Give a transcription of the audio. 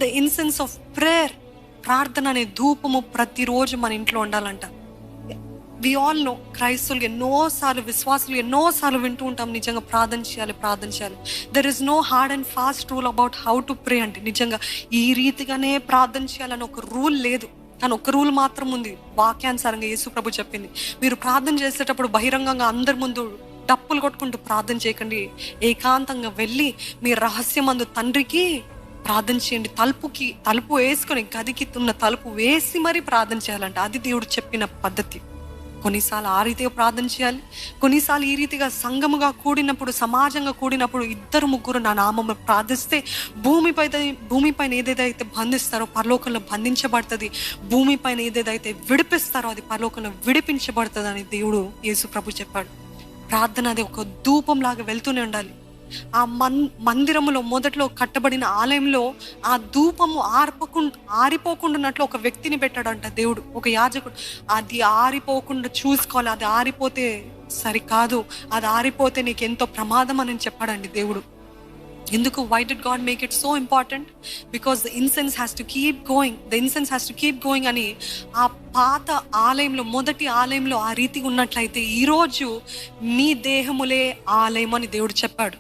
The incense of prayer, ప్రార్థన అనే ధూపము ప్రతిరోజు మన ఇంట్లో ఉండాలంట. వి ఆల్ నో, క్రైస్తవులు ఎన్నోసార్లు, విశ్వాసులు ఎన్నోసార్లు వింటూ ఉంటాం, నిజంగా ప్రార్థన చేయాలి, ప్రార్థన చేయాలి. There is no hard and fast rule about how to pray. అంటే నిజంగా ఈ రీతిగానే ప్రార్థన చేయాలని ఒక రూల్ లేదు, కానీ ఒక రూల్ మాత్రం ఉంది. వాక్యానుసారంగా యేసు ప్రభు చెప్పింది, మీరు ప్రార్థన చేసేటప్పుడు బహిరంగంగా అందరి ముందు డప్పులు కొట్టుకుంటూ ప్రార్థన చేయకండి, ఏకాంతంగా వెళ్ళి మీ రహస్యమందు తండ్రికి ప్రార్థన చేయండి. తలుపు వేసుకొని, గదికి ఉన్న తలుపు వేసి మరీ ప్రార్థన చేయాలంట. అది దేవుడు చెప్పిన పద్ధతి. కొన్నిసార్లు ఆ రీతిగా ప్రార్థన చేయాలి, కొన్నిసార్లు ఈ రీతిగా సంఘముగా కూడినప్పుడు, సమాజంగా కూడినప్పుడు 2-3 నా నామము ప్రార్థిస్తే భూమిపైన ఏదేదైతే బంధిస్తారో పరలోకంలో బంధించబడుతుంది, భూమిపైన ఏదేదైతే విడిపిస్తారో అది పరలోకంలో విడిపించబడుతుంది అని దేవుడు యేసు ప్రభు చెప్పాడు. ప్రార్థన అది ఒక ధూపం లాగా వెళ్తూనే ఉండాలి. ఆ మందిరములో మొదట్లో కట్టబడిన ఆలయంలో ఆ ధూపము ఆరిపోకుండా ఒక వ్యక్తిని పెట్టాడంట దేవుడు, ఒక యాజకుడు. అది ఆరిపోకుండా చూసుకోవాలి, అది ఆరిపోతే సరికాదు, అది ఆరిపోతే నీకు ఎంతో ప్రమాదం అని చెప్పాడండి దేవుడు. ఎందుకు? why did God make it so important? Because the incense has to keep going అని ఆ పాత ఆలయంలో, మొదటి ఆలయంలో ఆ రీతిగా ఉన్నట్లయితే ఈరోజు మీ దేహములే ఆలయం అని దేవుడు చెప్పాడు.